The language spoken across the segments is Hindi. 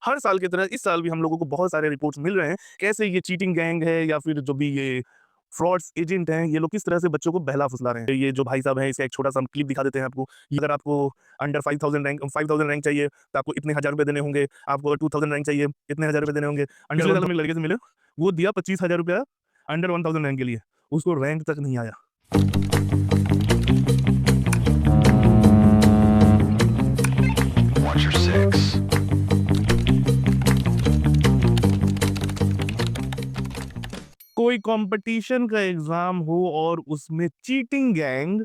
हर साल की तरह इस साल भी हम लोगों को बहुत सारे रिपोर्ट्स मिल रहे हैं, कैसे ये चीटिंग गैंग है या फिर जो भी ये फ्रॉड्स एजेंट हैं, ये लोग किस तरह से बच्चों को बहला-फुसला रहे हैं। ये जो भाई साहब हैं, इसका एक छोटा-सा हम क्लिप दिखा देते हैं आपको। अगर आपको अंडर 5000 रैंक चाहिए, तो आपको इतने हज़ार रुपए देने होंगे। आपको अगर 2000 रैंक चाहिए, इतने हज़ार रुपए देने होंगे। पिछले साल हम एक लड़के से मिले, वो दिया 25,000 रुपया अंडर 1000 रैंक के लिए। उसको रैंक तक नहीं आया। Watch your six. कोई कंपटीशन का एग्ज़ाम हो और उसमें चीटिंग गैंग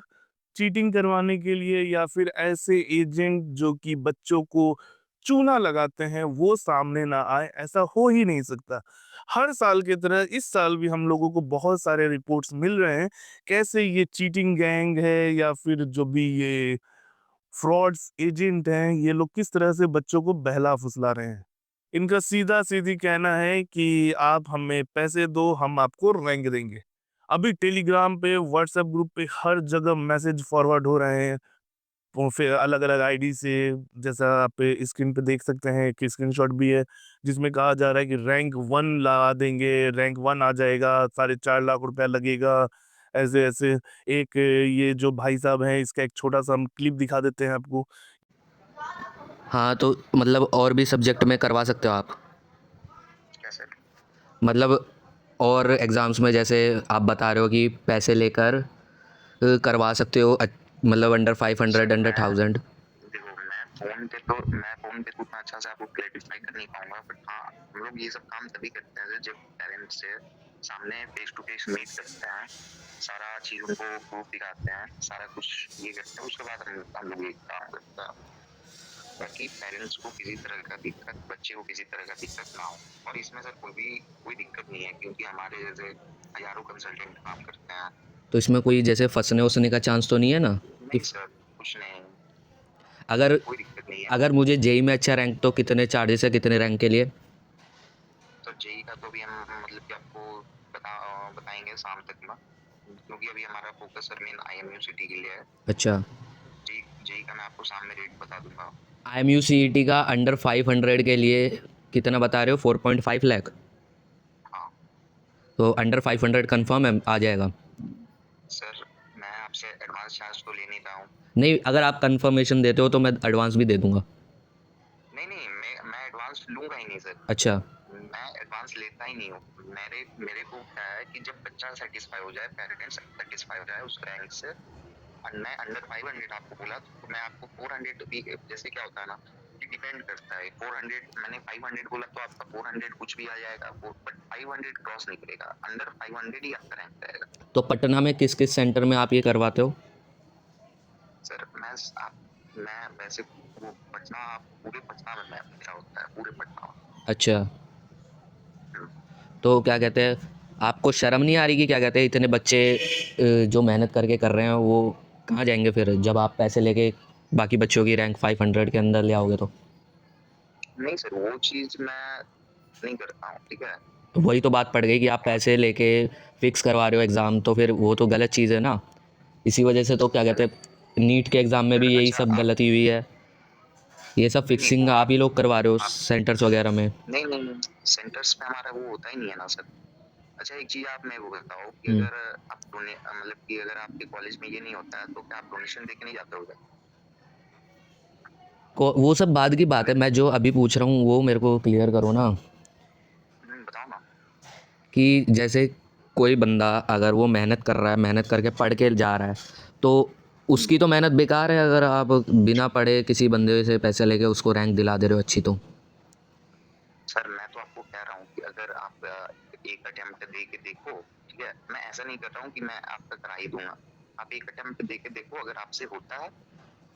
चीटिंग करवाने के लिए या फिर ऐसे एजेंट जो कि बच्चों को चूना लगाते हैं, वो सामने ना आए, ऐसा हो ही नहीं सकता। हर साल की तरह इस साल भी हम लोगों को बहुत सारे रिपोर्ट्स मिल रहे हैं, कैसे ये चीटिंग गैंग है या फिर जो भी ये फ्रॉड्स एजेंट हैं, ये लोग किस तरह से बच्चों को बहला-फुसला रहे हैं। इनका सीधा-सीधी कहना है कि आप हमें पैसे दो, हम आपको रैंक देंगे। अभी टेलीग्राम पे, व्हाट्सएप ग्रुप पे हर जगह मैसेज फॉरवर्ड हो रहे हैं। वो फिर अलग-अलग आईडी से, जैसा आप स्क्रीन पे देख सकते हैं, एक स्क्रीनशॉट भी है, जिसमें कहा जा रहा है कि रैंक 1 ला देंगे, रैंक 1 आ जाएगा, 4.5 लाख रुपया लगेगा, ऐसे-ऐसे। एक ये जो भाई साहब हैं, इसका एक छोटा-सा हम क्लिप दिखा देते हैं आपको। हाँ, तो मतलब और भी सब्जेक्ट में करवा सकते हो आप? कैसे? मतलब और एग्ज़ाम्स में जैसे आप बता रहे हो कि पैसे लेकर करवा सकते हो मतलब अंडर 500 अंडर 1000। देखो, मैं फ़ोन पे तो उतना अच्छा से आपको क्लैरिफ़ाई कर नहीं पाऊँगा, बट हाँ, हम लोग ये सब काम तभी करते हैं जब पेरेंट्स से सामने फ़ेस टू फ़ेस मीट करते हैं, सारा चीज़ उनको प्रूफ़ दिखाते हैं, सारा कुछ ये करते हैं, उसके बाद हम लोग ये काम करते हैं, ताकि पेरेंट्स को किसी तरह का दिक्कत, बच्चे को किसी तरह का दिक्कत ना हो। और इसमें सर कोई दिक्कत नहीं है, क्योंकि हमारे जैसे हज़ारों कंसल्टेंट काम करते हैं। तो इसमें कोई जैसे फँसने-वसने का चांस तो नहीं है ना? कि नहीं सर, कुछ नहीं, अगर कोई दिक्कत नहीं है। अगर मुझे जेईई में अच्छा रैंक तो कितने चार्जेस है कितने रैंक के लिए? तो जेईई का तो अभी हम मतलब कि आपको बताएँगे शाम तक में, क्योंकि अभी हमारा focus sir main IMU city के लिए है। अच्छा, जेईई का मैं आपको शाम में रेट बता दूँगा। आईएमयू सीईटी का अंडर 500 के लिए कितना बता रहे हो? 4.5 लाख? हाँ, तो अंडर 500 कन्फर्म है आ जाएगा? सर मैं आपसे एडवांस चार्ज तो ले नहीं रहा हूँ। नहीं, अगर आप कन्फर्मेशन देते हो तो मैं एडवांस भी दे दूँगा। नहीं, मैं एडवांस लूँगा ही नहीं सर। अच्छा, मैं एडवांस लेता ही नहीं हूँ। मेरे को क्या है कि जब बच्चा सैटिस्फाई हो जाए, पेरेंट्स सैटिस्फाई हो जाए उस रैंक से, और मैं अंडर 500 आपको बोला, तो मैं आपको 400 भी, जैसे क्या होता है ना, कि डिपेंड करता है। 400 मैंने 500 बोला तो आपका 400 कुछ भी आ जाएगा, बट 500 क्रॉस नहीं करेगा, अंडर 500 ही आपका रैंक रहेगा। तो पटना में किस-किस सेंटर में आप ये करवाते हो? सर मैं वैसे वो पटना, पूरे पटना में मेरा होता है, पूरे पटना में। अच्छा, हम्म। तो क्या कहते हैं, आपको शर्म नहीं आ रही कि क्या कहते हैं इतने बच्चे जो मेहनत करके कर रहे हैं वो कहाँ जाएँगे फिर जब आप पैसे लेके बाकी बच्चों की रैंक 500 के अंदर ले आओगे तो? नहीं सर, वो चीज़ मैं नहीं करता हूँ, ठीक है। तो वही तो बात पड़ गई कि आप पैसे लेके फिक्स करवा रहे हो एग्ज़ाम, तो फिर वो तो गलत चीज़ है ना। इसी वजह से तो क्या कहते हैं नीट के एग्ज़ाम में भी यही अच्छा सब आप, गलती हुई है। ये सब नहीं फिक्सिंग वो आप ही लोग करवा रहे हो आप सेंटर्स वगैरह में। नहीं, सेंटर्स पे हमारा वो होता ही नहीं है ना सर। अच्छा, एक चीज़ आप मेरे को बताओ कि हुँ। अगर आप मतलब कि अगर आपके कॉलेज में ये नहीं होता है, तो क्या आप डोनेशन देके नहीं जाते हो क्या? को वो सब बाद की बात है, मतलब मैं जो अभी पूछ रहा हूँ वो मेरे को क्लियर करो ना। बताओ ना। कि जैसे कोई बंदा अगर वो मेहनत कर रहा है, मेहनत करके पढ़ के जा रहा है, तो उसकी तो मेहनत बेकार है अगर आप बिना पढ़े किसी बंदे से पैसे लेके उसको रैंक दिला दे रहे हो अच्छी तो। सर मैं तो आपको कह रहा हूँ कि अगर आप एक अटेम्प्ट दे के देखो, ठीक है? मैं ऐसा नहीं कर रहा हूँ कि मैं आपका करा ही दूँगा। आप एक अटेम्प्ट दे के देखो, अगर आपसे होता है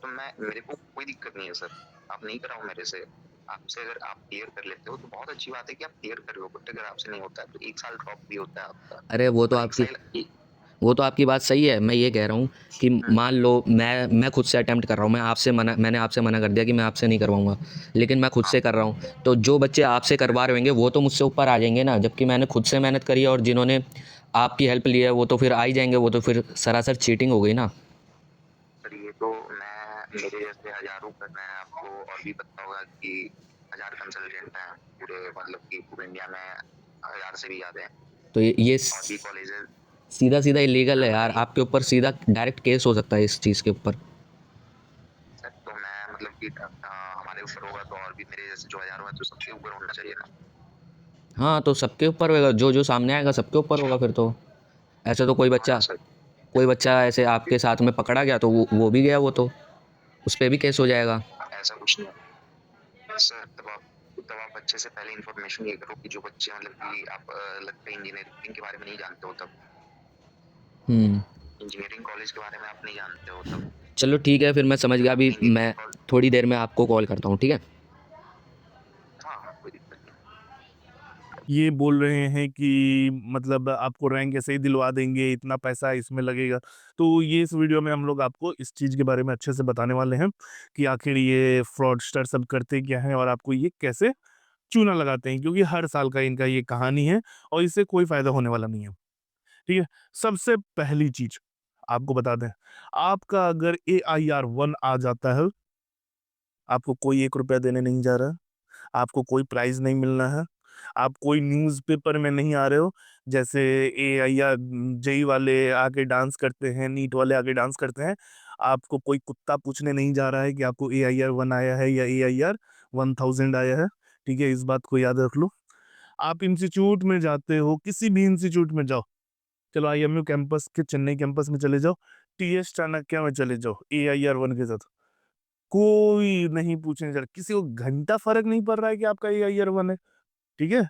तो मेरे को कोई दिक्कत नहीं है सर। आप नहीं कराओ मेरे से। आपसे अगर आप क्लियर कर लेते हो तो बहुत अच्छी बात है कि आप क्लियर कर रहे हो, बट अगर आपसे नहीं होता है तो 1 साल ड्रॉप भी होता है आपका। अरे और 1 साल वो तो आपकी बात सही है, मैं ये कह रहा हूँ कि मान लो मैं खुद से अटेम्प्ट कर रहा हूँ, मैंने आपसे मना कर दिया कि मैं आपसे नहीं करवाऊँगा, लेकिन मैं खुद हाँ, से कर रहा हूँ, तो जो बच्चे आपसे करवा रहे होंगे वो तो मुझसे ऊपर आ जाएंगे ना, जबकि मैंने खुद से मेहनत करी है और जिन्होंने आपकी हेल्प ली है वो तो फिर आ ही जाएंगे, वो तो फिर सरासर चीटिंग हो गई ना। सर ये तो मैं, मेरे जैसे हज़ारों कर रहे हैं, आपको और भी पता होगा कि 1000 कंसल्टेंट हैं पूरे, मतलब कि पूरे इंडिया में 1000 से भी ज़्यादा हैं, तो ये और भी कॉलेजेस। सीधा सीधा इलीगल है यार, वही आपके ऊपर सीधा डायरेक्ट केस हो सकता है इस चीज़ के ऊपर। सर, तो मैं मतलब कि हमारे ऊपर होगा तो और भी मेरे जैसे जो 1000 हुआ तो सबके ऊपर होना चाहिए ना। हाँ, तो सबके ऊपर होगा, जो सामने आएगा सबके ऊपर होगा फिर तो। ऐसे तो हाँ ना सर, कोई बच्चा ऐसे आपके साथ में पकड़ा गया तो वो भी गया, वो तो उस पे भी केस हो जाएगा। ऐसा कुछ नहीं है सर। तब आप अच्छे से पहले इन्फॉर्मेशन ये करो कि जो बच्चे मतलब कि आप लगता है इंजीनियरिंग के बारे में नहीं जानते हो, तब हुँ। इंजीनियरिंग कॉलेज के बारे में आप नहीं जानते हो तब। चलो ठीक है, फिर मैं समझ जब गया, आपने अभी मैं इंजीनियरिंग कॉलेज, थोड़ी देर में आपको कॉल करता हूँ, ठीक है? हाँ हाँ, कोई दिक्कत नहीं। ये बोल रहे हैं कि मतलब आपको रैंक ऐसे ही दिलवा देंगे, इतना पैसा इसमें लगेगा। तो ये इस वीडियो में हम लोग आपको इस चीज़ के बारे में अच्छे से बताने वाले हैं कि आखिर ये फ्रॉडस्टर सब करते क्या हैं और आपको ये कैसे चूना लगाते हैं, क्योंकि हर साल का इनका ये कहानी है और इससे कोई फ़ायदा होने वाला नहीं है। ठीक है? सबसे पहली चीज़ आपको बता दें, आपका अगर एआईआर 1 आ जाता है, आपको कोई ₹1 देने नहीं जा रहा है, आपको कोई प्राइज़ नहीं मिलना है, आप कोई न्यूज़पेपर में नहीं आ रहे हो, जैसे एआईआर जेईई वाले आके डांस करते हैं, नीट वाले आके डांस करते हैं, आपको कोई कुत्ता पूछने नहीं जा रहा है कि आपको एआईआर 1 आया है या एआईआर 1000 आया है, ठीक है? इस बात को याद रख लो। आप इंस्टीट्यूट में जाते हो, किसी भी इंस्टीट्यूट में जाओ, चलो आईएमयू कैंपस के चेन्नई कैंपस में चले जाओ, टीएस चाणक्य में चले जाओ, एआईआर 1 के साथ, कोई नहीं पूछने जा रहा, किसी को घंटा फ़र्क नहीं पड़ रहा है कि आपका एआईआर 1 है, ठीक है?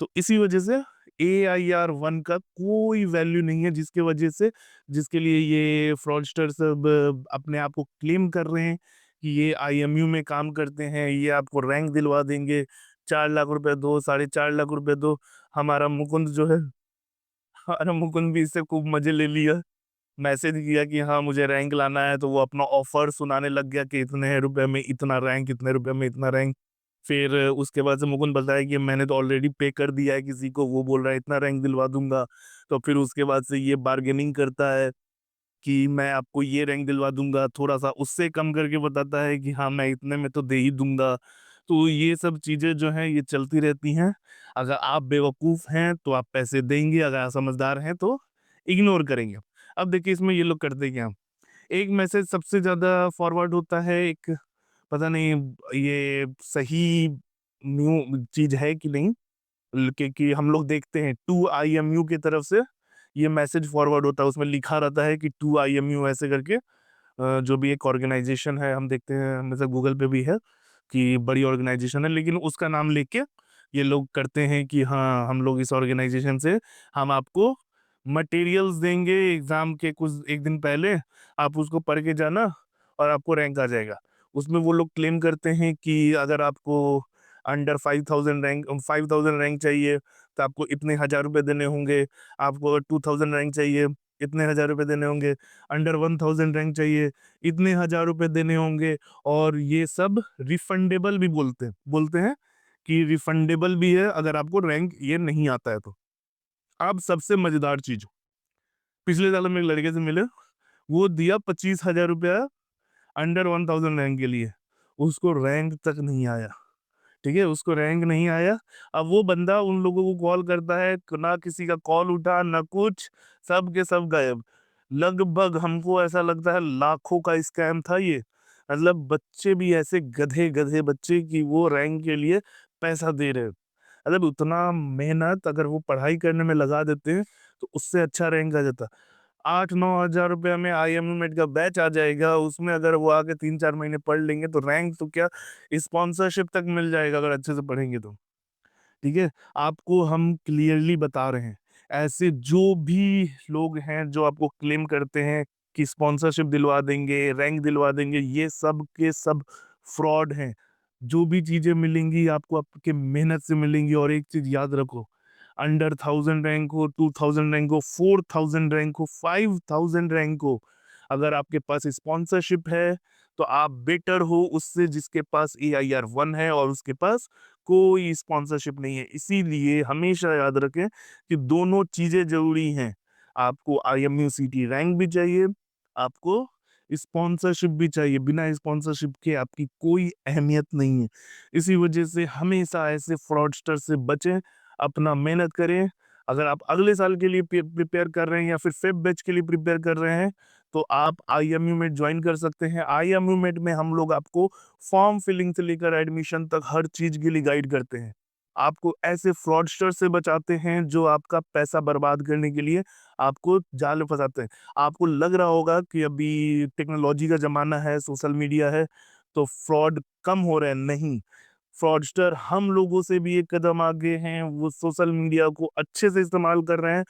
तो इसी वजह से एआईआर 1 का कोई वैल्यू नहीं है, जिसकी वजह से जिसके लिए ये फ्रॉडस्टर सब अपने आप को क्लेम कर रहे हैं कि ये आईएमयू में काम करते हैं, ये आपको रैंक दिलवा देंगे, 4 लाख रुपए दो, साढ़े 4 लाख रुपए दो। हमारा मुकुंद जो है, हमारा मुकुंद भी इससे खूब मज़े ले लिया। मैसेज किया कि हाँ, मुझे रैंक लाना है, तो वो अपना ऑफ़र सुनाने लग गया कि इतने रुपए में इतना रैंक, इतने रुपए में इतना रैंक। फिर उसके बाद से मुकुंद बताया कि मैंने तो ऑलरेडी पे कर दिया है किसी को, वो बोल रहा है इतना रैंक दिलवा दूँगा। तो फिर उसके बाद से ये बार्गेनिंग करता है कि मैं आपको ये रैंक दिलवा दूँगा, थोड़ा-सा उससे कम करके बताता है कि हाँ, मैं इतने में तो दे ही दूँगा। तो ये सब चीज़ें जो हैं ये चलती रहती हैं। अगर आप बेवकूफ़ हैं तो आप पैसे देंगे, अगर आप समझदार हैं तो इग्नोर करेंगे। अब देखिए इसमें ये लोग करते क्या हैं, एक मैसेज सबसे ज़्यादा फॉरवर्ड होता है, एक पता नहीं ये सही न्यू चीज़ है कि नहीं, कि हम लोग देखते हैं टू आईएमयू की तरफ से ये मैसेज फॉरवर्ड होता है, उसमें लिखा रहता है कि टू आईएमयू ऐसे करके, जो भी एक ऑर्गेनाइजेशन है, हम देखते हैं हमेशा गूगल पे भी है कि बड़ी ऑर्गेनाइजेशन है, लेकिन उसका नाम लेके ये लोग करते हैं कि हाँ, हम लोग इस ऑर्गेनाइजेशन से हम आपको मटेरियल्स देंगे एग्ज़ाम के कुछ 1 दिन पहले, आप उसको पढ़ के जाना और आपको रैंक आ जाएगा। उसमें वो लोग क्लेम करते हैं कि अगर आपको अंडर 5000 रैंक चाहिए, तो आपको इतने हज़ार रुपए देने होंगे, आपको अगर 2000 रैंक चाहिए, इतने हज़ार रुपए देने होंगे, अंडर 1000 रैंक चाहिए, इतने हज़ार रुपए देने होंगे, और ये सब रिफंडेबल भी बोलते हैं कि रिफंडेबल भी है अगर आपको रैंक ये नहीं आता है तो। अब सबसे मज़ेदार चीज़, पिछले साल हम एक लड़के से मिले, वो दिया 25,000 रुपया अंडर 1000 रैंक के लिए, उसको रैंक तक नहीं आया, ठीक है? उसको रैंक नहीं आया। अब वो बंदा उन लोगों को कॉल करता है, ना किसी का कॉल उठा, ना कुछ, सब के सब गायब। लगभग हमको ऐसा लगता है लाखों का स्कैम था ये। मतलब बच्चे भी ऐसे गधे-गधे बच्चे कि वो रैंक के लिए पैसा दे रहे हैं। मतलब उतना मेहनत अगर वो पढ़ाई करने में लगा देते हैं, तो उससे अच्छा रैंक आ जाता। 8-9 हज़ार रुपए में आईएमए मेट का बैच आ जाएगा, उसमें अगर वो आके 3-4 महीने पढ़ लेंगे तो रैंक तो क्या, स्पॉन्सरशिप तक मिल जाएगा अगर अच्छे से पढ़ेंगे तो, ठीक है? आपको हम क्लियरली बता रहे हैं, ऐसे जो भी लोग हैं जो आपको क्लेम करते हैं कि स्पॉन्सरशिप दिलवा देंगे, रैंक दिलवा देंगे, ये सब के सब फ्रॉड हैं। जो भी चीज़ें मिलेंगी आपको आपके मेहनत से मिलेंगी, और एक चीज़ याद रखो, अंडर 1000 रैंक हो, 2000 रैंक हो, 4000 रैंक हो, 5000 रैंक हो, अगर आपके पास स्पॉन्सरशिप है, तो आप बेटर हो उससे जिसके पास एआईआर 1 है और उसके पास कोई स्पॉन्सरशिप नहीं है। इसीलिए हमेशा याद रखें कि दोनों चीज़ें ज़रूरी हैं। आपको आईएमयू सीटी रैंक भी चाहिए, आपको स्पॉन्सरशिप भी चाहिए, बिना स्पॉन्सरशिप के आपकी कोई अहमियत नहीं है। इसी वजह से हमेशा ऐसे फ्रॉडस्टर से बचें, अपना मेहनत करें। अगर आप अगले साल के लिए प्रिपेयर कर रहे हैं या फिर फेब बैच के लिए प्रिपेयर कर रहे हैं, तो आप आईएमयू मेट ज्वाइन कर सकते हैं। आईएमयू मेट में हम लोग आपको फॉर्म फिलिंग से लेकर एडमिशन तक हर चीज़ के लिए गाइड करते हैं। आपको ऐसे फ्रॉडस्टर से बचाते हैं जो आपका पैसा बर्बाद करने के लिए आपको जाल में फँसाते हैं। आपको लग रहा होगा कि अभी टेक्नोलॉजी का ज़माना है, सोशल मीडिया है, तो फ्रॉड कम हो रहे हैं, नहीं। फ्रॉडस्टर हम लोगों से भी एक कदम आगे हैं, वो सोशल मीडिया को अच्छे से इस्तेमाल कर रहे हैं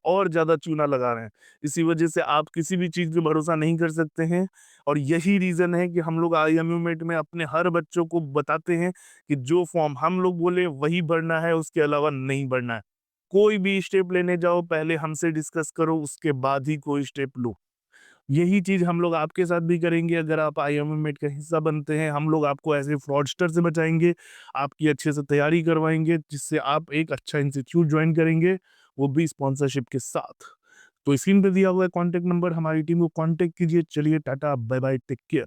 और ज़्यादा चूना लगा रहे हैं। इसी वजह से आप किसी भी चीज़ पे भरोसा नहीं कर सकते हैं और यही रीज़न है कि हम लोग आईएमयू मेट में अपने हर बच्चों को बताते हैं कि जो फॉर्म हम लोग बोले वही भरना है, उसके अलावा नहीं भरना है। कोई भी स्टेप लेने जाओ, पहले हमसे डिस्कस करो, उसके बाद ही कोई स्टेप लो। यही चीज़ हम लोग आपके साथ भी करेंगे अगर आप आईएमए मेट का हिस्सा बनते हैं। हम लोग आपको ऐसे फ्रॉडस्टर से बचाएँगे, आपकी अच्छे से तैयारी करवाएँगे, जिससे आप एक अच्छा इंस्टीट्यूट जॉइन करेंगे, वो भी स्पॉन्सरशिप के साथ। तो स्क्रीन पे दिया हुआ है कॉन्टैक्ट नंबर, हमारी टीम को कॉन्टैक्ट कीजिए। चलिए टाटा, बाय-बाय, टेक केयर।